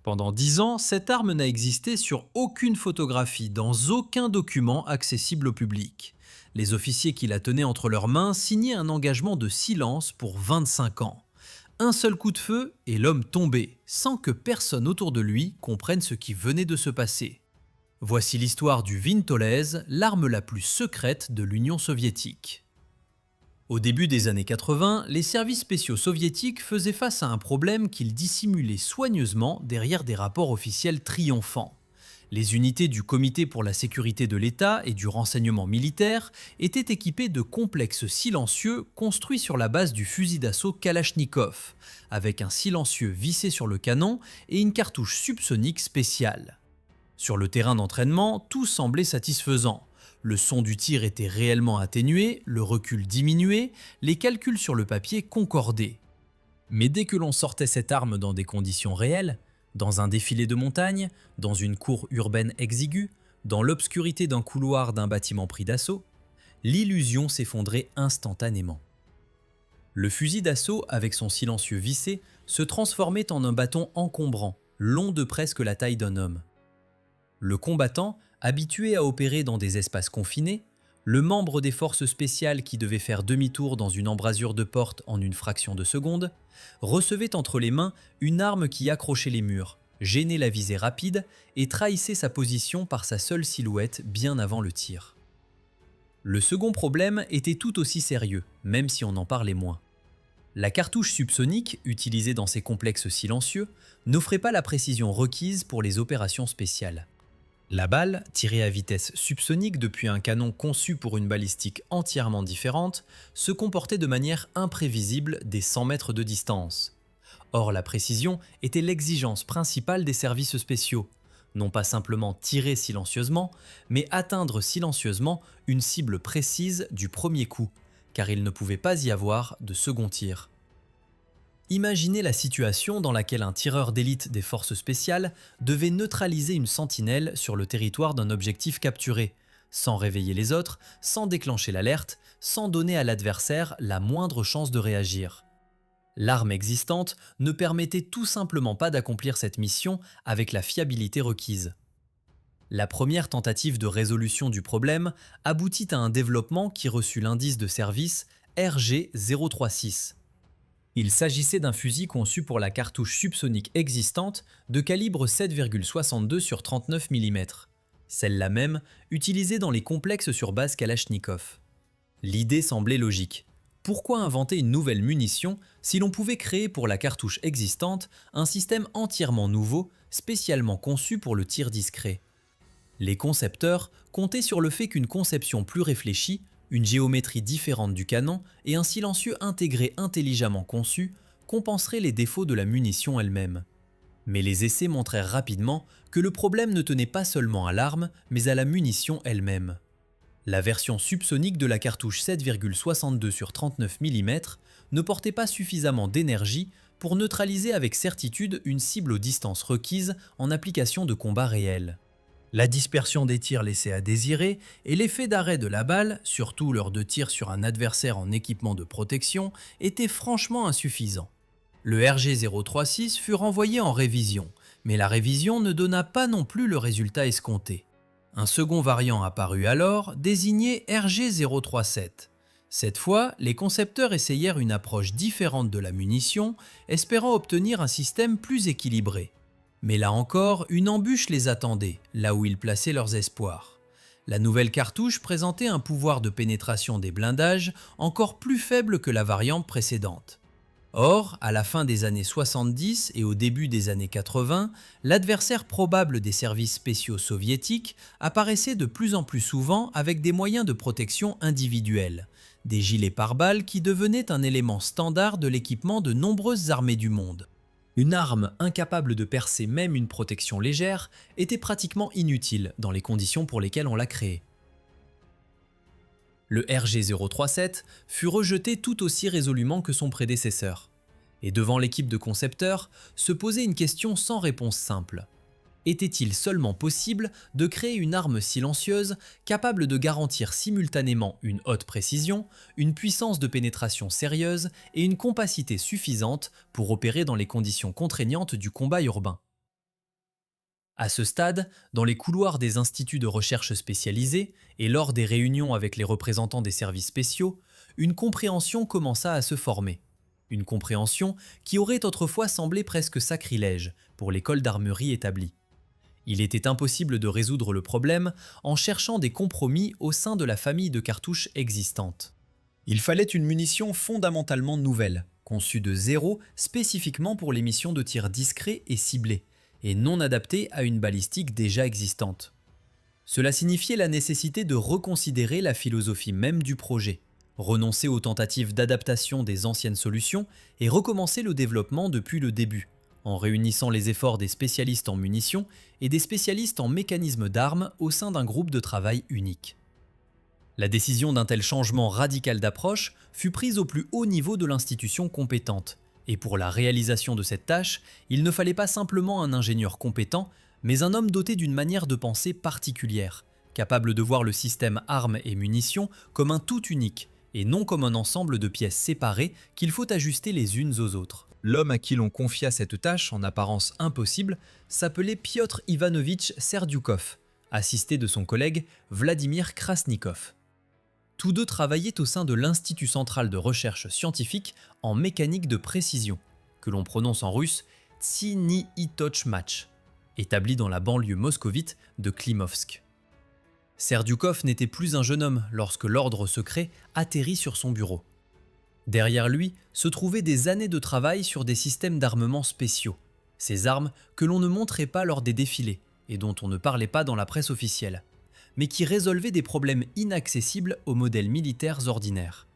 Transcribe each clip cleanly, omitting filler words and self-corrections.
Pendant 10 ans, cette arme n'a existé sur aucune photographie, dans aucun document accessible au public. Les officiers qui la tenaient entre leurs mains signaient un engagement de silence pour 25 ans. Un seul coup de feu et l'homme tombait, sans que personne autour de lui comprenne ce qui venait de se passer. Voici l'histoire du Vintolez, l'arme la plus secrète de l'Union soviétique. Au début des années 80, les services spéciaux soviétiques faisaient face à un problème qu'ils dissimulaient soigneusement derrière des rapports officiels triomphants. Les unités du Comité pour la sécurité de l'État et du renseignement militaire étaient équipées de complexes silencieux construits sur la base du fusil d'assaut Kalachnikov, avec un silencieux vissé sur le canon et une cartouche subsonique spéciale. Sur le terrain d'entraînement, tout semblait satisfaisant. Le son du tir était réellement atténué, le recul diminué, les calculs sur le papier concordaient. Mais dès que l'on sortait cette arme dans des conditions réelles, dans un défilé de montagne, dans une cour urbaine exiguë, dans l'obscurité d'un couloir d'un bâtiment pris d'assaut, l'illusion s'effondrait instantanément. Le fusil d'assaut, avec son silencieux vissé, se transformait en un bâton encombrant, long de presque la taille d'un homme. Le combattant, habitué à opérer dans des espaces confinés, le membre des forces spéciales qui devait faire demi-tour dans une embrasure de porte en une fraction de seconde, recevait entre les mains une arme qui accrochait les murs, gênait la visée rapide et trahissait sa position par sa seule silhouette bien avant le tir. Le second problème était tout aussi sérieux, même si on en parlait moins. La cartouche subsonique, utilisée dans ces complexes silencieux, n'offrait pas la précision requise pour les opérations spéciales. La balle, tirée à vitesse subsonique depuis un canon conçu pour une balistique entièrement différente, se comportait de manière imprévisible des 100 mètres de distance. Or, la précision était l'exigence principale des services spéciaux. Non pas simplement tirer silencieusement, mais atteindre silencieusement une cible précise du premier coup, car il ne pouvait pas y avoir de second tir. Imaginez la situation dans laquelle un tireur d'élite des forces spéciales devait neutraliser une sentinelle sur le territoire d'un objectif capturé, sans réveiller les autres, sans déclencher l'alerte, sans donner à l'adversaire la moindre chance de réagir. L'arme existante ne permettait tout simplement pas d'accomplir cette mission avec la fiabilité requise. La première tentative de résolution du problème aboutit à un développement qui reçut l'indice de service RG-036. Il s'agissait d'un fusil conçu pour la cartouche subsonique existante de calibre 7,62 sur 39 mm, celle-là même utilisée dans les complexes sur base Kalachnikov. L'idée semblait logique. Pourquoi inventer une nouvelle munition si l'on pouvait créer pour la cartouche existante un système entièrement nouveau, spécialement conçu pour le tir discret? Les concepteurs comptaient sur le fait qu'une conception plus réfléchie, une géométrie différente du canon et un silencieux intégré intelligemment conçu compenseraient les défauts de la munition elle-même. Mais les essais montrèrent rapidement que le problème ne tenait pas seulement à l'arme, mais à la munition elle-même. La version subsonique de la cartouche 7,62 sur 39 mm ne portait pas suffisamment d'énergie pour neutraliser avec certitude une cible aux distances requises en application de combat réel. La dispersion des tirs laissait à désirer et l'effet d'arrêt de la balle, surtout lors de tirs sur un adversaire en équipement de protection, était franchement insuffisant. Le RG-036 fut renvoyé en révision, mais la révision ne donna pas non plus le résultat escompté. Un second variant apparut alors, désigné RG-037. Cette fois, les concepteurs essayèrent une approche différente de la munition, espérant obtenir un système plus équilibré. Mais là encore, une embûche les attendait, là où ils plaçaient leurs espoirs. La nouvelle cartouche présentait un pouvoir de pénétration des blindages encore plus faible que la variante précédente. Or, à la fin des années 70 et au début des années 80, l'adversaire probable des services spéciaux soviétiques apparaissait de plus en plus souvent avec des moyens de protection individuels, des gilets pare-balles qui devenaient un élément standard de l'équipement de nombreuses armées du monde. Une arme incapable de percer même une protection légère était pratiquement inutile dans les conditions pour lesquelles on l'a créée. Le RG-037 fut rejeté tout aussi résolument que son prédécesseur. Et devant l'équipe de concepteurs, se posait une question sans réponse simple. Était-il seulement possible de créer une arme silencieuse capable de garantir simultanément une haute précision, une puissance de pénétration sérieuse et une compacité suffisante pour opérer dans les conditions contraignantes du combat urbain? À ce stade, dans les couloirs des instituts de recherche spécialisés et lors des réunions avec les représentants des services spéciaux, une compréhension commença à se former. Une compréhension qui aurait autrefois semblé presque sacrilège pour l'école d'armerie établie. Il était impossible de résoudre le problème en cherchant des compromis au sein de la famille de cartouches existantes. Il fallait une munition fondamentalement nouvelle, conçue de zéro spécifiquement pour les missions de tir discret et ciblé, et non adaptée à une balistique déjà existante. Cela signifiait la nécessité de reconsidérer la philosophie même du projet, renoncer aux tentatives d'adaptation des anciennes solutions et recommencer le développement depuis le début, en réunissant les efforts des spécialistes en munitions et des spécialistes en mécanismes d'armes au sein d'un groupe de travail unique. La décision d'un tel changement radical d'approche fut prise au plus haut niveau de l'institution compétente, et pour la réalisation de cette tâche, il ne fallait pas simplement un ingénieur compétent, mais un homme doté d'une manière de penser particulière, capable de voir le système armes et munitions comme un tout unique, et non comme un ensemble de pièces séparées qu'il faut ajuster les unes aux autres. L'homme à qui l'on confia cette tâche en apparence impossible s'appelait Piotr Ivanovitch Serdyukov, assisté de son collègue Vladimir Krasnikov. Tous deux travaillaient au sein de l'Institut central de recherche scientifique en mécanique de précision, que l'on prononce en russe Tsinitochmach, établi dans la banlieue moscovite de Klimovsk. Serdyukov n'était plus un jeune homme lorsque l'ordre secret atterrit sur son bureau. Derrière lui se trouvaient des années de travail sur des systèmes d'armement spéciaux, ces armes que l'on ne montrait pas lors des défilés et dont on ne parlait pas dans la presse officielle, mais qui résolvaient des problèmes inaccessibles aux modèles militaires ordinaires.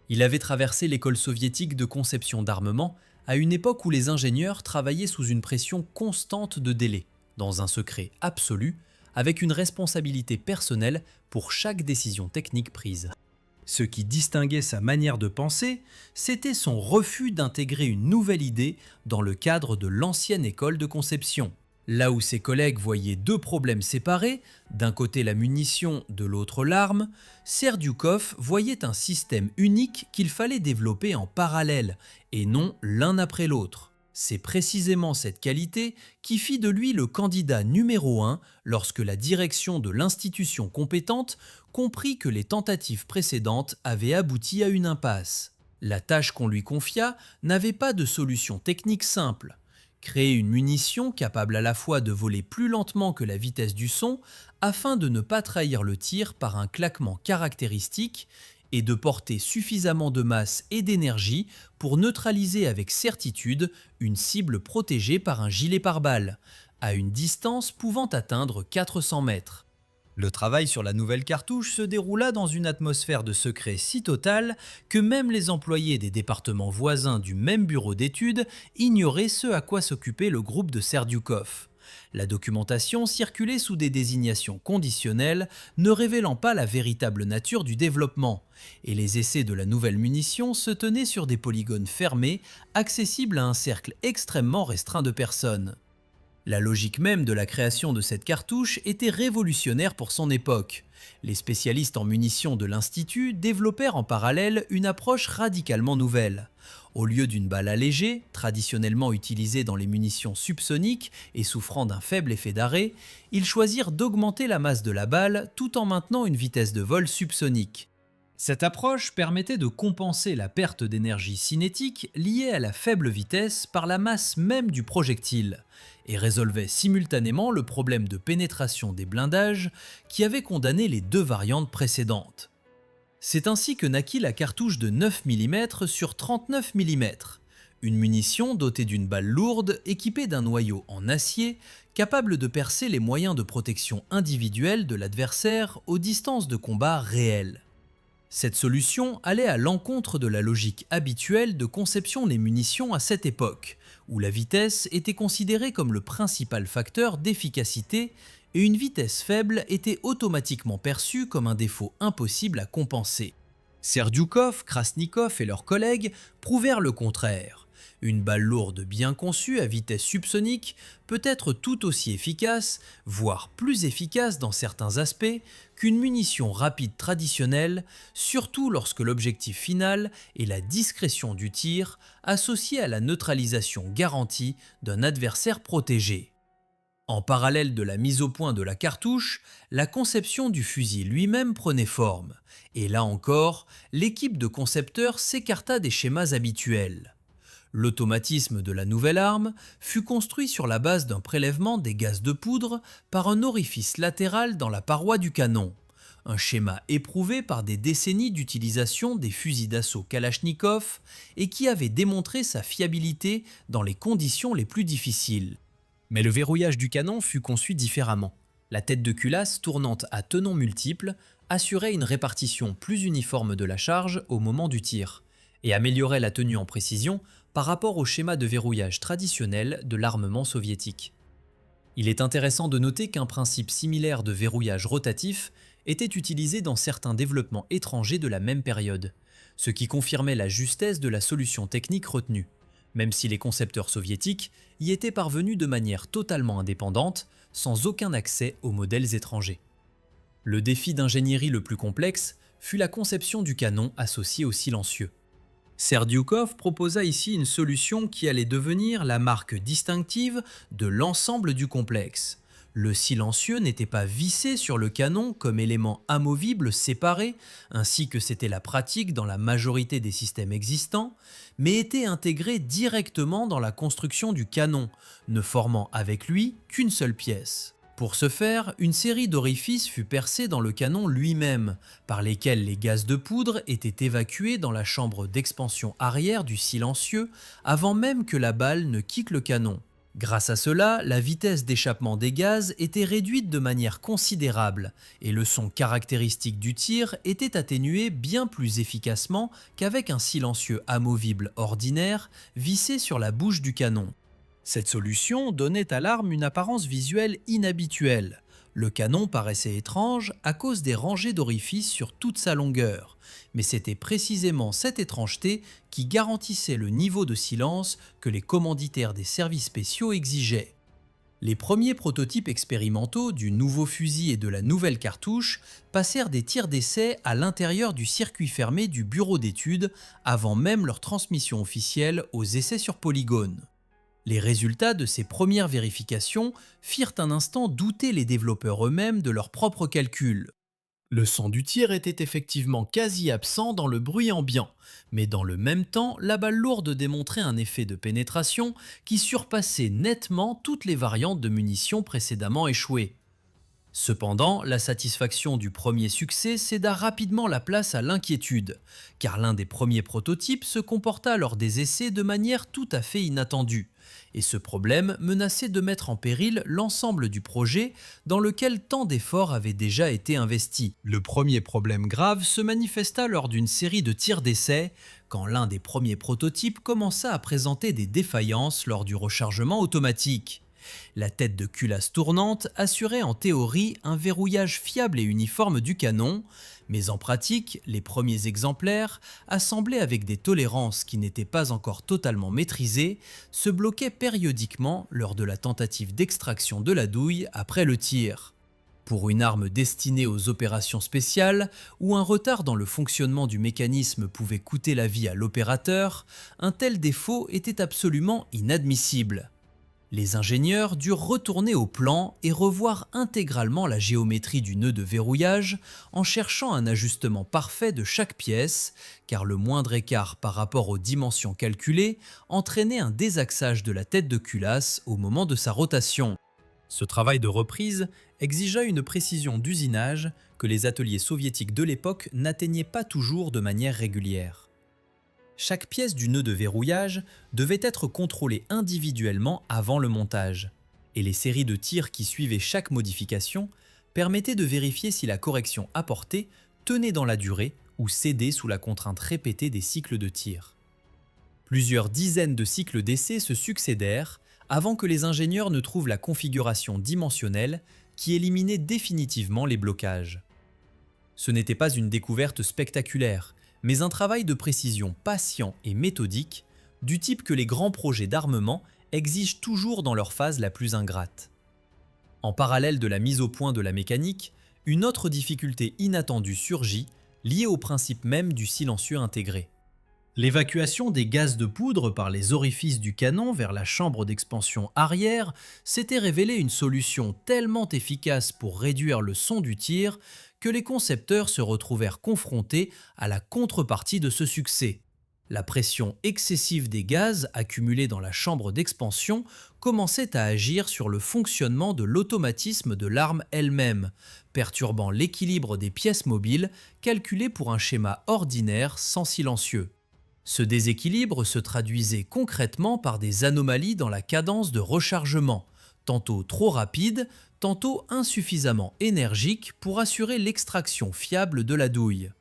Il avait traversé l'école soviétique de conception d'armement à une époque où les ingénieurs travaillaient sous une pression constante de délai, dans un secret absolu, avec une responsabilité personnelle pour chaque décision technique prise. Ce qui distinguait sa manière de penser, c'était son refus d'intégrer une nouvelle idée dans le cadre de l'ancienne école de conception. Là où ses collègues voyaient deux problèmes séparés, d'un côté la munition, de l'autre l'arme, Serdyukov voyait un système unique qu'il fallait développer en parallèle, et non l'un après l'autre. C'est précisément cette qualité qui fit de lui le candidat numéro 1 lorsque la direction de l'institution compétente comprit que les tentatives précédentes avaient abouti à une impasse. La tâche qu'on lui confia n'avait pas de solution technique simple. Créer une munition capable à la fois de voler plus lentement que la vitesse du son afin de ne pas trahir le tir par un claquement caractéristique et de porter suffisamment de masse et d'énergie pour neutraliser avec certitude une cible protégée par un gilet pare-balles, à une distance pouvant atteindre 400 mètres. Le travail sur la nouvelle cartouche se déroula dans une atmosphère de secret si totale que même les employés des départements voisins du même bureau d'études ignoraient ce à quoi s'occupait le groupe de Serdyukov. La documentation circulait sous des désignations conditionnelles, ne révélant pas la véritable nature du développement, et les essais de la nouvelle munition se tenaient sur des polygones fermés, accessibles à un cercle extrêmement restreint de personnes. La logique même de la création de cette cartouche était révolutionnaire pour son époque. Les spécialistes en munitions de l'Institut développèrent en parallèle une approche radicalement nouvelle. Au lieu d'une balle allégée, traditionnellement utilisée dans les munitions subsoniques et souffrant d'un faible effet d'arrêt, ils choisirent d'augmenter la masse de la balle tout en maintenant une vitesse de vol subsonique. Cette approche permettait de compenser la perte d'énergie cinétique liée à la faible vitesse par la masse même du projectile, et résolvait simultanément le problème de pénétration des blindages qui avait condamné les deux variantes précédentes. C'est ainsi que naquit la cartouche de 9 mm sur 39 mm, une munition dotée d'une balle lourde équipée d'un noyau en acier capable de percer les moyens de protection individuels de l'adversaire aux distances de combat réelles. Cette solution allait à l'encontre de la logique habituelle de conception des munitions à cette époque, où la vitesse était considérée comme le principal facteur d'efficacité et une vitesse faible était automatiquement perçue comme un défaut impossible à compenser. Serdyukov, Krasnikov et leurs collègues prouvèrent le contraire. Une balle lourde bien conçue à vitesse subsonique peut être tout aussi efficace, voire plus efficace dans certains aspects, qu'une munition rapide traditionnelle, surtout lorsque l'objectif final est la discrétion du tir associée à la neutralisation garantie d'un adversaire protégé. En parallèle de la mise au point de la cartouche, la conception du fusil lui-même prenait forme. Et là encore, l'équipe de concepteurs s'écarta des schémas habituels. L'automatisme de la nouvelle arme fut construit sur la base d'un prélèvement des gaz de poudre par un orifice latéral dans la paroi du canon. Un schéma éprouvé par des décennies d'utilisation des fusils d'assaut Kalachnikov et qui avait démontré sa fiabilité dans les conditions les plus difficiles. Mais le verrouillage du canon fut conçu différemment. La tête de culasse tournante à tenons multiples assurait une répartition plus uniforme de la charge au moment du tir et améliorait la tenue en précision par rapport au schéma de verrouillage traditionnel de l'armement soviétique. Il est intéressant de noter qu'un principe similaire de verrouillage rotatif était utilisé dans certains développements étrangers de la même période, ce qui confirmait la justesse de la solution technique retenue, même si les concepteurs soviétiques y étaient parvenus de manière totalement indépendante, sans aucun accès aux modèles étrangers. Le défi d'ingénierie le plus complexe fut la conception du canon associé au silencieux. Serdyukov proposa ici une solution qui allait devenir la marque distinctive de l'ensemble du complexe. Le silencieux n'était pas vissé sur le canon comme élément amovible séparé, ainsi que c'était la pratique dans la majorité des systèmes existants, mais était intégré directement dans la construction du canon, ne formant avec lui qu'une seule pièce. Pour ce faire, une série d'orifices fut percée dans le canon lui-même, par lesquels les gaz de poudre étaient évacués dans la chambre d'expansion arrière du silencieux avant même que la balle ne quitte le canon. Grâce à cela, la vitesse d'échappement des gaz était réduite de manière considérable et le son caractéristique du tir était atténué bien plus efficacement qu'avec un silencieux amovible ordinaire vissé sur la bouche du canon. Cette solution donnait à l'arme une apparence visuelle inhabituelle. Le canon paraissait étrange à cause des rangées d'orifices sur toute sa longueur, mais c'était précisément cette étrangeté qui garantissait le niveau de silence que les commanditaires des services spéciaux exigeaient. Les premiers prototypes expérimentaux du nouveau fusil et de la nouvelle cartouche passèrent des tirs d'essai à l'intérieur du circuit fermé du bureau d'études avant même leur transmission officielle aux essais sur polygone. Les résultats de ces premières vérifications firent un instant douter les développeurs eux-mêmes de leurs propres calculs. Le son du tir était effectivement quasi absent dans le bruit ambiant, mais dans le même temps, la balle lourde démontrait un effet de pénétration qui surpassait nettement toutes les variantes de munitions précédemment échouées. Cependant, la satisfaction du premier succès céda rapidement la place à l'inquiétude, car l'un des premiers prototypes se comporta lors des essais de manière tout à fait inattendue, et ce problème menaçait de mettre en péril l'ensemble du projet dans lequel tant d'efforts avaient déjà été investis. Le premier problème grave se manifesta lors d'une série de tirs d'essai, quand l'un des premiers prototypes commença à présenter des défaillances lors du rechargement automatique. La tête de culasse tournante assurait en théorie un verrouillage fiable et uniforme du canon, mais en pratique, les premiers exemplaires, assemblés avec des tolérances qui n'étaient pas encore totalement maîtrisées, se bloquaient périodiquement lors de la tentative d'extraction de la douille après le tir. Pour une arme destinée aux opérations spéciales, où un retard dans le fonctionnement du mécanisme pouvait coûter la vie à l'opérateur, un tel défaut était absolument inadmissible. Les ingénieurs durent retourner au plan et revoir intégralement la géométrie du nœud de verrouillage en cherchant un ajustement parfait de chaque pièce, car le moindre écart par rapport aux dimensions calculées entraînait un désaxage de la tête de culasse au moment de sa rotation. Ce travail de reprise exigea une précision d'usinage que les ateliers soviétiques de l'époque n'atteignaient pas toujours de manière régulière. Chaque pièce du nœud de verrouillage devait être contrôlée individuellement avant le montage, et les séries de tirs qui suivaient chaque modification permettaient de vérifier si la correction apportée tenait dans la durée ou cédait sous la contrainte répétée des cycles de tir. Plusieurs dizaines de cycles d'essai se succédèrent avant que les ingénieurs ne trouvent la configuration dimensionnelle qui éliminait définitivement les blocages. Ce n'était pas une découverte spectaculaire, mais un travail de précision patient et méthodique, du type que les grands projets d'armement exigent toujours dans leur phase la plus ingrate. En parallèle de la mise au point de la mécanique, une autre difficulté inattendue surgit, liée au principe même du silencieux intégré. L'évacuation des gaz de poudre par les orifices du canon vers la chambre d'expansion arrière s'était révélée une solution tellement efficace pour réduire le son du tir que les concepteurs se retrouvèrent confrontés à la contrepartie de ce succès. La pression excessive des gaz accumulés dans la chambre d'expansion commençait à agir sur le fonctionnement de l'automatisme de l'arme elle-même, perturbant l'équilibre des pièces mobiles calculées pour un schéma ordinaire sans silencieux. Ce déséquilibre se traduisait concrètement par des anomalies dans la cadence de rechargement, tantôt trop rapide, tantôt insuffisamment énergique pour assurer l'extraction fiable de la douille.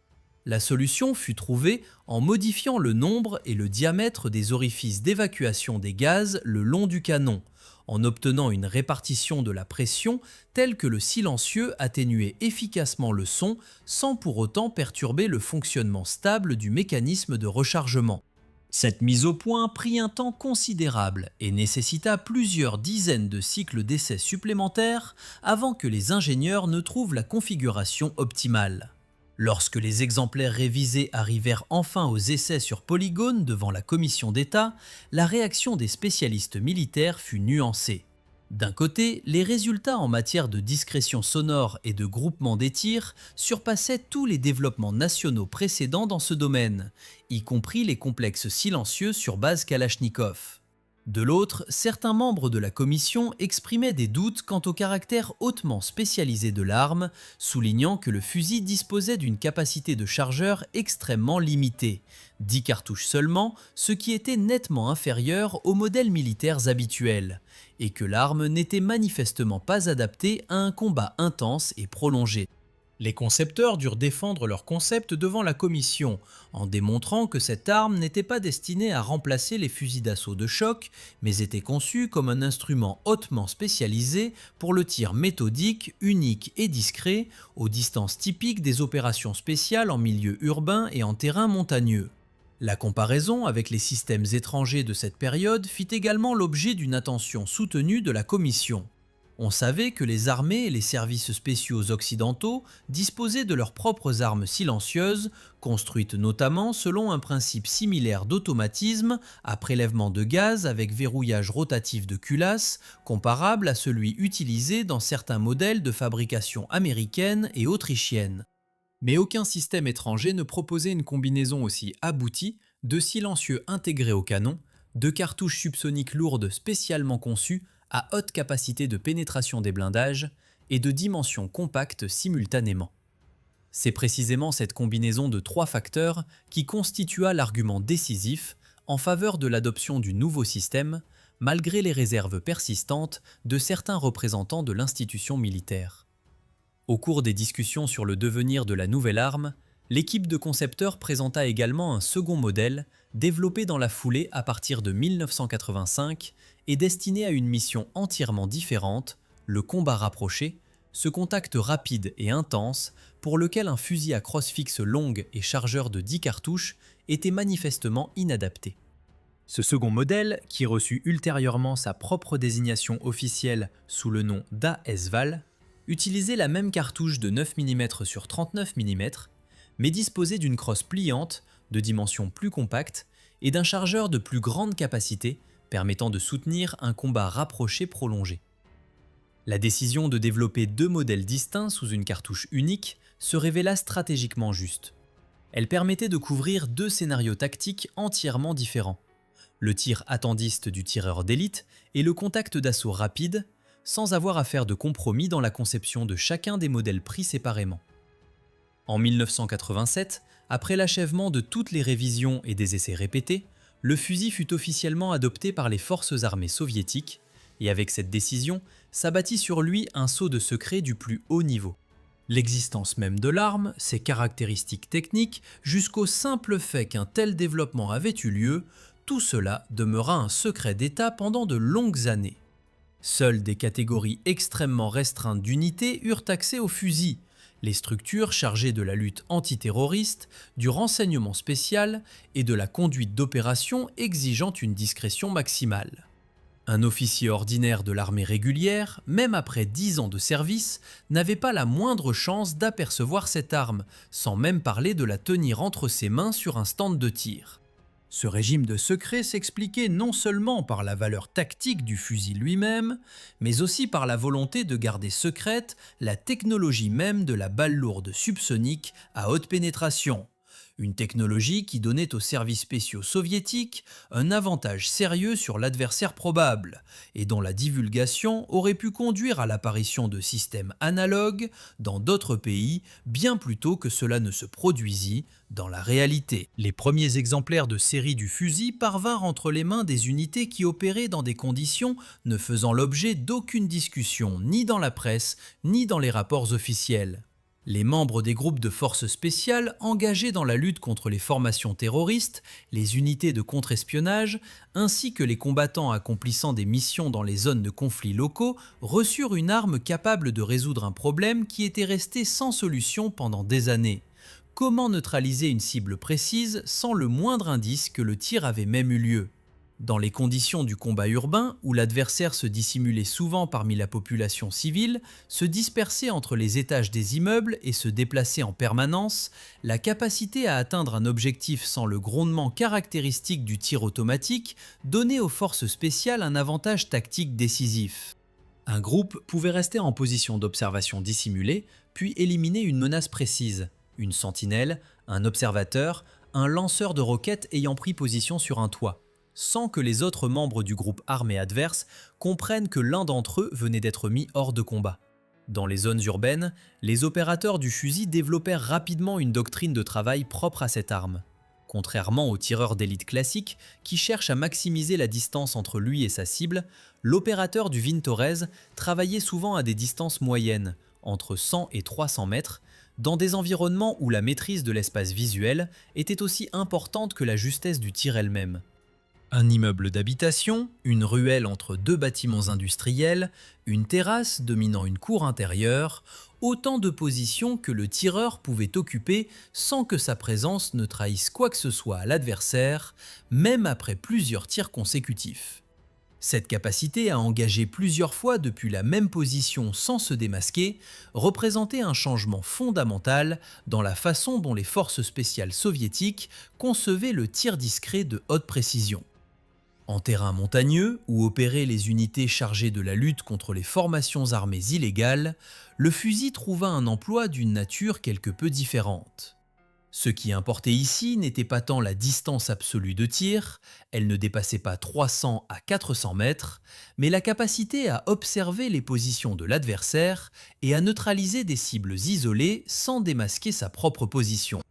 La solution fut trouvée en modifiant le nombre et le diamètre des orifices d'évacuation des gaz le long du canon, en obtenant une répartition de la pression telle que le silencieux atténuait efficacement le son sans pour autant perturber le fonctionnement stable du mécanisme de rechargement. Cette mise au point prit un temps considérable et nécessita plusieurs dizaines de cycles d'essais supplémentaires avant que les ingénieurs ne trouvent la configuration optimale. Lorsque les exemplaires révisés arrivèrent enfin aux essais sur polygone devant la commission d'État, la réaction des spécialistes militaires fut nuancée. D'un côté, les résultats en matière de discrétion sonore et de groupement des tirs surpassaient tous les développements nationaux précédents dans ce domaine, y compris les complexes silencieux sur base Kalachnikov. De l'autre, certains membres de la commission exprimaient des doutes quant au caractère hautement spécialisé de l'arme, soulignant que le fusil disposait d'une capacité de chargeur extrêmement limitée, 10 cartouches seulement, ce qui était nettement inférieur aux modèles militaires habituels, et que l'arme n'était manifestement pas adaptée à un combat intense et prolongé. Les concepteurs durent défendre leur concept devant la commission, en démontrant que cette arme n'était pas destinée à remplacer les fusils d'assaut de choc, mais était conçue comme un instrument hautement spécialisé pour le tir méthodique, unique et discret, aux distances typiques des opérations spéciales en milieu urbain et en terrain montagneux. La comparaison avec les systèmes étrangers de cette période fit également l'objet d'une attention soutenue de la commission. On savait que les armées et les services spéciaux occidentaux disposaient de leurs propres armes silencieuses, construites notamment selon un principe similaire d'automatisme à prélèvement de gaz avec verrouillage rotatif de culasse, comparable à celui utilisé dans certains modèles de fabrication américaine et autrichienne. Mais aucun système étranger ne proposait une combinaison aussi aboutie de silencieux intégrés au canon, de cartouches subsoniques lourdes spécialement conçues à haute capacité de pénétration des blindages et de dimensions compactes simultanément. C'est précisément cette combinaison de trois facteurs qui constitua l'argument décisif en faveur de l'adoption du nouveau système, malgré les réserves persistantes de certains représentants de l'institution militaire. Au cours des discussions sur le devenir de la nouvelle arme, l'équipe de concepteurs présenta également un second modèle, développé dans la foulée à partir de 1985 et destiné à une mission entièrement différente, le combat rapproché, ce contact rapide et intense pour lequel un fusil à crosse fixe longue et chargeur de 10 cartouches était manifestement inadapté. Ce second modèle, qui reçut ultérieurement sa propre désignation officielle sous le nom d'ASVAL, utilisait la même cartouche de 9 mm sur 39 mm, mais disposait d'une crosse pliante, de dimensions plus compactes et d'un chargeur de plus grande capacité, permettant de soutenir un combat rapproché prolongé. La décision de développer deux modèles distincts sous une cartouche unique se révéla stratégiquement juste. Elle permettait de couvrir deux scénarios tactiques entièrement différents: le tir attendiste du tireur d'élite et le contact d'assaut rapide, sans avoir à faire de compromis dans la conception de chacun des modèles pris séparément. En 1987, après l'achèvement de toutes les révisions et des essais répétés, le fusil fut officiellement adopté par les forces armées soviétiques, et avec cette décision, s'abattit sur lui un sceau de secret du plus haut niveau. L'existence même de l'arme, ses caractéristiques techniques, jusqu'au simple fait qu'un tel développement avait eu lieu, tout cela demeura un secret d'État pendant de longues années. Seules des catégories extrêmement restreintes d'unités eurent accès au fusil, les structures chargées de la lutte antiterroriste, du renseignement spécial et de la conduite d'opérations exigeant une discrétion maximale. Un officier ordinaire de l'armée régulière, même après 10 ans de service, n'avait pas la moindre chance d'apercevoir cette arme, sans même parler de la tenir entre ses mains sur un stand de tir. Ce régime de secret s'expliquait non seulement par la valeur tactique du fusil lui-même, mais aussi par la volonté de garder secrète la technologie même de la balle lourde subsonique à haute pénétration. Une technologie qui donnait aux services spéciaux soviétiques un avantage sérieux sur l'adversaire probable, et dont la divulgation aurait pu conduire à l'apparition de systèmes analogues dans d'autres pays bien plus tôt que cela ne se produisit dans la réalité. Les premiers exemplaires de série du fusil parvinrent entre les mains des unités qui opéraient dans des conditions ne faisant l'objet d'aucune discussion ni dans la presse ni dans les rapports officiels. Les membres des groupes de forces spéciales engagés dans la lutte contre les formations terroristes, les unités de contre-espionnage, ainsi que les combattants accomplissant des missions dans les zones de conflits locaux reçurent une arme capable de résoudre un problème qui était resté sans solution pendant des années. Comment neutraliser une cible précise sans le moindre indice que le tir avait même eu lieu ? Dans les conditions du combat urbain, où l'adversaire se dissimulait souvent parmi la population civile, se dispersait entre les étages des immeubles et se déplaçait en permanence, la capacité à atteindre un objectif sans le grondement caractéristique du tir automatique donnait aux forces spéciales un avantage tactique décisif. Un groupe pouvait rester en position d'observation dissimulée, puis éliminer une menace précise, une sentinelle, un observateur, un lanceur de roquettes ayant pris position sur un toit, sans que les autres membres du groupe armé adverse comprennent que l'un d'entre eux venait d'être mis hors de combat. Dans les zones urbaines, les opérateurs du fusil développèrent rapidement une doctrine de travail propre à cette arme. Contrairement aux tireurs d'élite classiques qui cherchent à maximiser la distance entre lui et sa cible, l'opérateur du Vintorez travaillait souvent à des distances moyennes, entre 100 et 300 mètres, dans des environnements où la maîtrise de l'espace visuel était aussi importante que la justesse du tir elle-même. Un immeuble d'habitation, une ruelle entre deux bâtiments industriels, une terrasse dominant une cour intérieure, autant de positions que le tireur pouvait occuper sans que sa présence ne trahisse quoi que ce soit à l'adversaire, même après plusieurs tirs consécutifs. Cette capacité à engager plusieurs fois depuis la même position sans se démasquer représentait un changement fondamental dans la façon dont les forces spéciales soviétiques concevaient le tir discret de haute précision. En terrain montagneux, où opéraient les unités chargées de la lutte contre les formations armées illégales, le fusil trouva un emploi d'une nature quelque peu différente. Ce qui importait ici n'était pas tant la distance absolue de tir, elle ne dépassait pas 300 à 400 mètres, mais la capacité à observer les positions de l'adversaire et à neutraliser des cibles isolées sans démasquer sa propre position.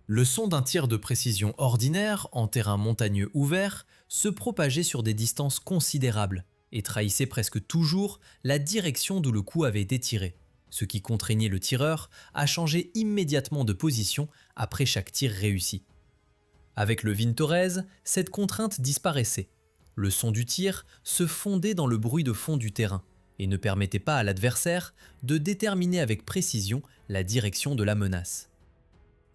Le son d'un tir de précision ordinaire en terrain montagneux ouvert se propageait sur des distances considérables et trahissait presque toujours la direction d'où le coup avait été tiré, ce qui contraignait le tireur à changer immédiatement de position après chaque tir réussi. Avec le Vintorez, cette contrainte disparaissait. Le son du tir se fondait dans le bruit de fond du terrain et ne permettait pas à l'adversaire de déterminer avec précision la direction de la menace.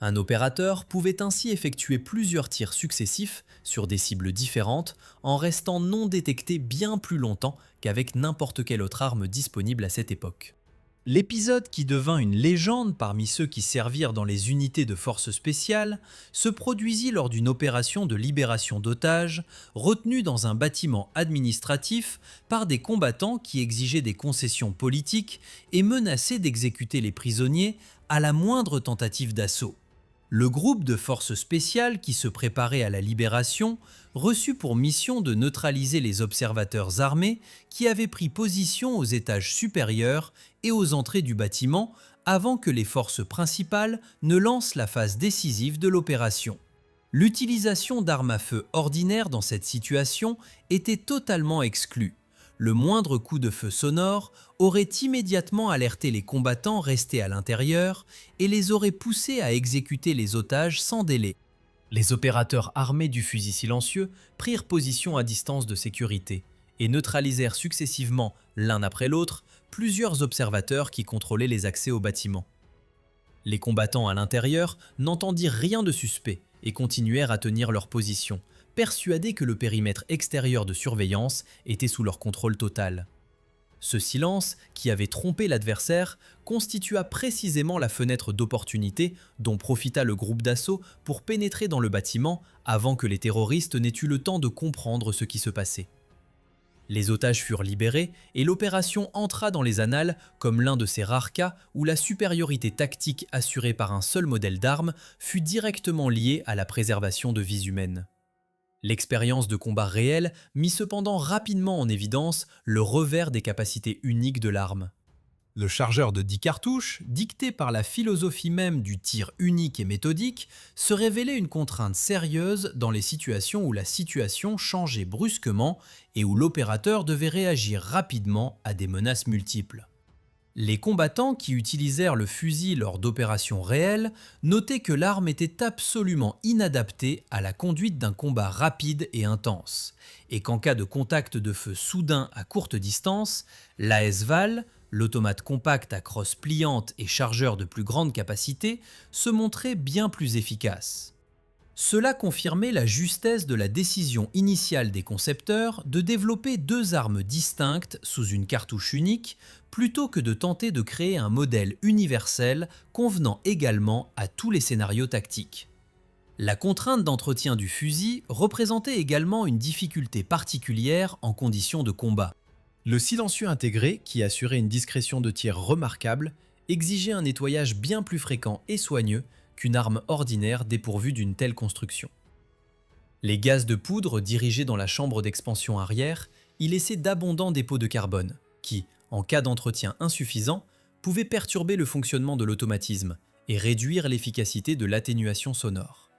Un opérateur pouvait ainsi effectuer plusieurs tirs successifs sur des cibles différentes en restant non détecté bien plus longtemps qu'avec n'importe quelle autre arme disponible à cette époque. L'épisode qui devint une légende parmi ceux qui servirent dans les unités de forces spéciales se produisit lors d'une opération de libération d'otages retenue dans un bâtiment administratif par des combattants qui exigeaient des concessions politiques et menaçaient d'exécuter les prisonniers à la moindre tentative d'assaut. Le groupe de forces spéciales qui se préparait à la libération reçut pour mission de neutraliser les observateurs armés qui avaient pris position aux étages supérieurs et aux entrées du bâtiment avant que les forces principales ne lancent la phase décisive de l'opération. L'utilisation d'armes à feu ordinaires dans cette situation était totalement exclue. Le moindre coup de feu sonore aurait immédiatement alerté les combattants restés à l'intérieur et les aurait poussés à exécuter les otages sans délai. Les opérateurs armés du fusil silencieux prirent position à distance de sécurité et neutralisèrent successivement, l'un après l'autre, plusieurs observateurs qui contrôlaient les accès au bâtiment. Les combattants à l'intérieur n'entendirent rien de suspect et continuèrent à tenir leur position, persuadés que le périmètre extérieur de surveillance était sous leur contrôle total. Ce silence, qui avait trompé l'adversaire, constitua précisément la fenêtre d'opportunité dont profita le groupe d'assaut pour pénétrer dans le bâtiment avant que les terroristes n'aient eu le temps de comprendre ce qui se passait. Les otages furent libérés et l'opération entra dans les annales comme l'un de ces rares cas où la supériorité tactique assurée par un seul modèle d'arme fut directement liée à la préservation de vies humaines. L'expérience de combat réel mit cependant rapidement en évidence le revers des capacités uniques de l'arme. Le chargeur de 10 cartouches, dicté par la philosophie même du tir unique et méthodique, se révélait une contrainte sérieuse dans les situations où la situation changeait brusquement et où l'opérateur devait réagir rapidement à des menaces multiples. Les combattants qui utilisèrent le fusil lors d'opérations réelles notaient que l'arme était absolument inadaptée à la conduite d'un combat rapide et intense, et qu'en cas de contact de feu soudain à courte distance, l'AS-VAL, l'automate compact à crosse pliante et chargeur de plus grande capacité, se montrait bien plus efficace. Cela confirmait la justesse de la décision initiale des concepteurs de développer deux armes distinctes sous une cartouche unique, plutôt que de tenter de créer un modèle universel convenant également à tous les scénarios tactiques. La contrainte d'entretien du fusil représentait également une difficulté particulière en conditions de combat. Le silencieux intégré, qui assurait une discrétion de tir remarquable, exigeait un nettoyage bien plus fréquent et soigneux qu'une arme ordinaire dépourvue d'une telle construction. Les gaz de poudre dirigés dans la chambre d'expansion arrière y laissaient d'abondants dépôts de carbone, qui, en cas d'entretien insuffisant, pouvaient perturber le fonctionnement de l'automatisme et réduire l'efficacité de l'atténuation sonore.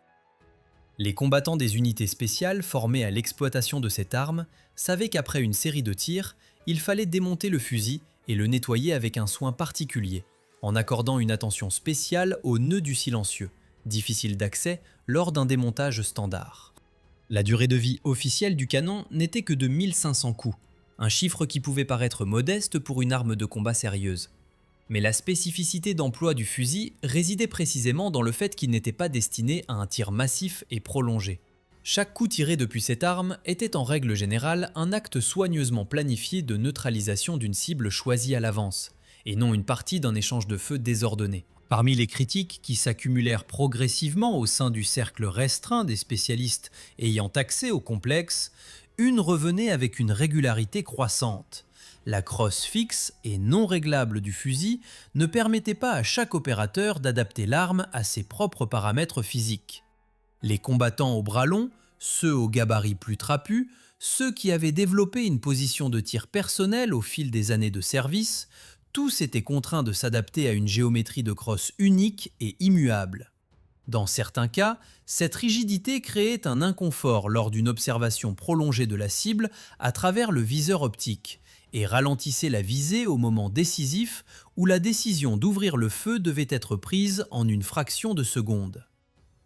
Les combattants des unités spéciales formés à l'exploitation de cette arme savaient qu'après une série de tirs, il fallait démonter le fusil et le nettoyer avec un soin particulier, en accordant une attention spéciale au nœud du silencieux, difficile d'accès lors d'un démontage standard. La durée de vie officielle du canon n'était que de 1500 coups, un chiffre qui pouvait paraître modeste pour une arme de combat sérieuse. Mais la spécificité d'emploi du fusil résidait précisément dans le fait qu'il n'était pas destiné à un tir massif et prolongé. Chaque coup tiré depuis cette arme était en règle générale un acte soigneusement planifié de neutralisation d'une cible choisie à l'avance, et non une partie d'un échange de feu désordonné. Parmi les critiques qui s'accumulèrent progressivement au sein du cercle restreint des spécialistes ayant accès au complexe, une revenait avec une régularité croissante. La crosse fixe et non réglable du fusil ne permettait pas à chaque opérateur d'adapter l'arme à ses propres paramètres physiques. Les combattants au bras long, ceux au gabarit plus trapu, ceux qui avaient développé une position de tir personnelle au fil des années de service, tous étaient contraints de s'adapter à une géométrie de crosse unique et immuable. Dans certains cas, cette rigidité créait un inconfort lors d'une observation prolongée de la cible à travers le viseur optique et ralentissait la visée au moment décisif où la décision d'ouvrir le feu devait être prise en une fraction de seconde.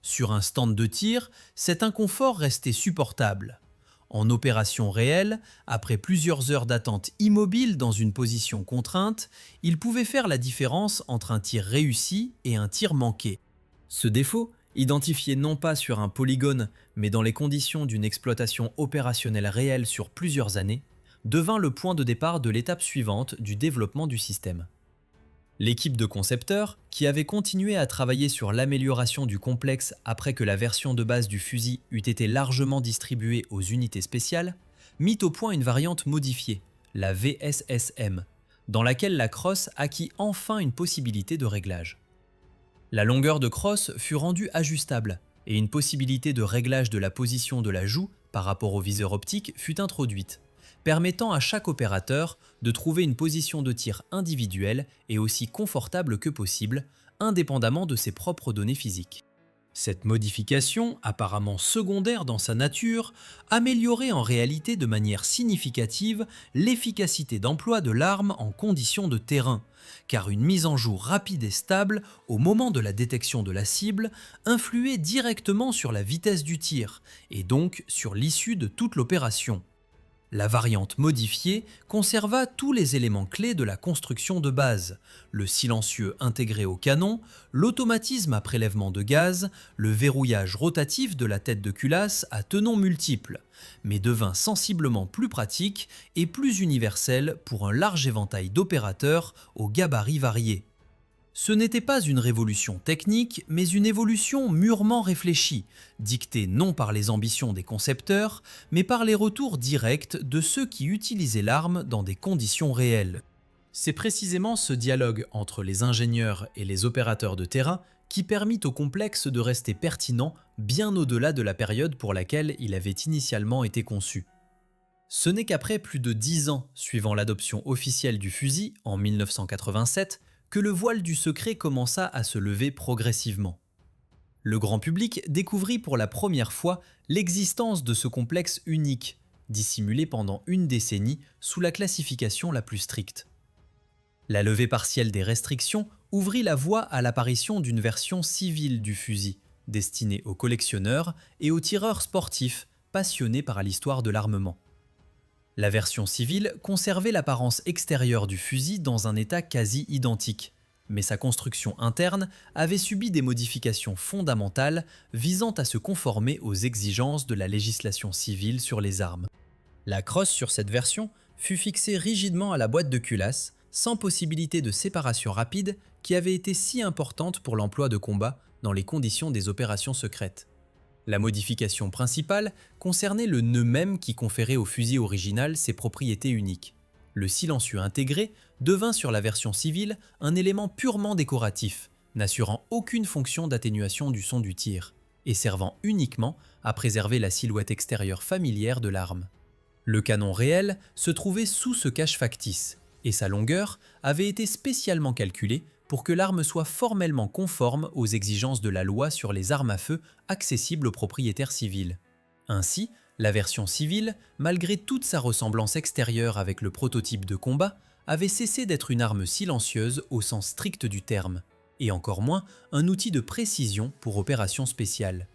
Sur un stand de tir, cet inconfort restait supportable. En opération réelle, après plusieurs heures d'attente immobile dans une position contrainte, il pouvait faire la différence entre un tir réussi et un tir manqué. Ce défaut, identifié non pas sur un polygone, mais dans les conditions d'une exploitation opérationnelle réelle sur plusieurs années, devint le point de départ de l'étape suivante du développement du système. L'équipe de concepteurs, qui avait continué à travailler sur l'amélioration du complexe après que la version de base du fusil eût été largement distribuée aux unités spéciales, mit au point une variante modifiée, la VSSM, dans laquelle la crosse acquit enfin une possibilité de réglage. La longueur de crosse fut rendue ajustable et une possibilité de réglage de la position de la joue par rapport au viseur optique fut introduite, permettant à chaque opérateur de trouver une position de tir individuelle et aussi confortable que possible, indépendamment de ses propres données physiques. Cette modification, apparemment secondaire dans sa nature, améliorait en réalité de manière significative l'efficacité d'emploi de l'arme en conditions de terrain, car une mise en joue rapide et stable au moment de la détection de la cible influait directement sur la vitesse du tir, et donc sur l'issue de toute l'opération. La variante modifiée conserva tous les éléments clés de la construction de base, le silencieux intégré au canon, l'automatisme à prélèvement de gaz, le verrouillage rotatif de la tête de culasse à tenons multiples, mais devint sensiblement plus pratique et plus universel pour un large éventail d'opérateurs aux gabarits variés. Ce n'était pas une révolution technique, mais une évolution mûrement réfléchie, dictée non par les ambitions des concepteurs, mais par les retours directs de ceux qui utilisaient l'arme dans des conditions réelles. C'est précisément ce dialogue entre les ingénieurs et les opérateurs de terrain qui permit au complexe de rester pertinent bien au-delà de la période pour laquelle il avait initialement été conçu. Ce n'est qu'après plus de 10 ans suivant l'adoption officielle du fusil, en 1987, que le voile du secret commença à se lever progressivement. Le grand public découvrit pour la première fois l'existence de ce complexe unique, dissimulé pendant une décennie sous la classification la plus stricte. La levée partielle des restrictions ouvrit la voie à l'apparition d'une version civile du fusil, destinée aux collectionneurs et aux tireurs sportifs passionnés par l'histoire de l'armement. La version civile conservait l'apparence extérieure du fusil dans un état quasi identique, mais sa construction interne avait subi des modifications fondamentales visant à se conformer aux exigences de la législation civile sur les armes. La crosse sur cette version fut fixée rigidement à la boîte de culasse, sans possibilité de séparation rapide qui avait été si importante pour l'emploi de combat dans les conditions des opérations secrètes. La modification principale concernait le nœud même qui conférait au fusil original ses propriétés uniques. Le silencieux intégré devint sur la version civile un élément purement décoratif, n'assurant aucune fonction d'atténuation du son du tir, et servant uniquement à préserver la silhouette extérieure familière de l'arme. Le canon réel se trouvait sous ce cache factice, et sa longueur avait été spécialement calculée pour que l'arme soit formellement conforme aux exigences de la loi sur les armes à feu accessibles aux propriétaires civils. Ainsi, la version civile, malgré toute sa ressemblance extérieure avec le prototype de combat, avait cessé d'être une arme silencieuse au sens strict du terme, et encore moins un outil de précision pour opérations spéciales.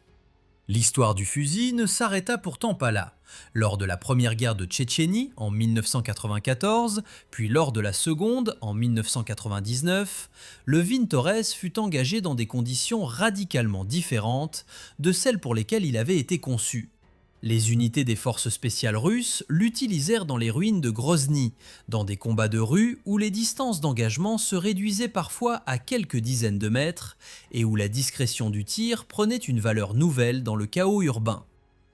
L'histoire du fusil ne s'arrêta pourtant pas là. Lors de la première guerre de Tchétchénie en 1994, puis lors de la seconde en 1999, le Vintorez fut engagé dans des conditions radicalement différentes de celles pour lesquelles il avait été conçu. Les unités des forces spéciales russes l'utilisèrent dans les ruines de Grozny, dans des combats de rue où les distances d'engagement se réduisaient parfois à quelques dizaines de mètres et où la discrétion du tir prenait une valeur nouvelle dans le chaos urbain.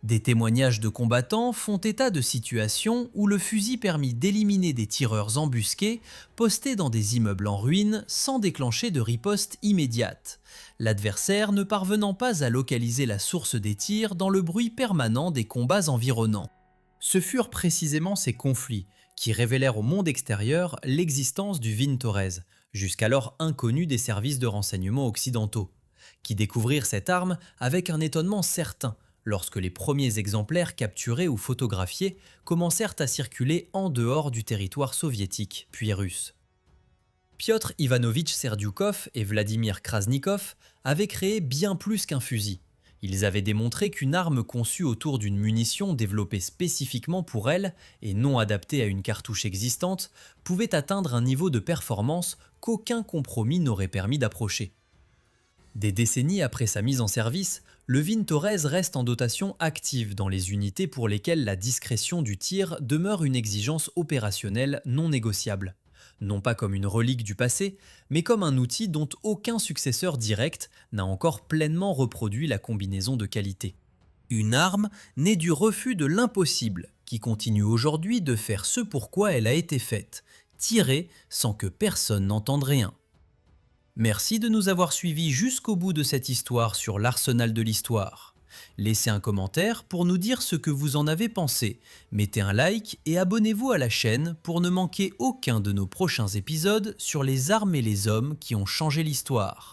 Des témoignages de combattants font état de situations où le fusil permit d'éliminer des tireurs embusqués postés dans des immeubles en ruine sans déclencher de riposte immédiate, l'adversaire ne parvenant pas à localiser la source des tirs dans le bruit permanent des combats environnants. Ce furent précisément ces conflits qui révélèrent au monde extérieur l'existence du Vintorez, jusqu'alors inconnu des services de renseignement occidentaux, qui découvrirent cette arme avec un étonnement certain lorsque les premiers exemplaires capturés ou photographiés commencèrent à circuler en dehors du territoire soviétique, puis russe. Piotr Ivanovitch Serdyukov et Vladimir Krasnikov avaient créé bien plus qu'un fusil. Ils avaient démontré qu'une arme conçue autour d'une munition développée spécifiquement pour elle et non adaptée à une cartouche existante pouvait atteindre un niveau de performance qu'aucun compromis n'aurait permis d'approcher. Des décennies après sa mise en service, le Vintorez reste en dotation active dans les unités pour lesquelles la discrétion du tir demeure une exigence opérationnelle non négociable. Non pas comme une relique du passé, mais comme un outil dont aucun successeur direct n'a encore pleinement reproduit la combinaison de qualité. Une arme née du refus de l'impossible, qui continue aujourd'hui de faire ce pourquoi elle a été faite, tirer sans que personne n'entende rien. Merci de nous avoir suivis jusqu'au bout de cette histoire sur l'Arsenal de l'Histoire. Laissez un commentaire pour nous dire ce que vous en avez pensé, mettez un like et abonnez-vous à la chaîne pour ne manquer aucun de nos prochains épisodes sur les armes et les hommes qui ont changé l'histoire.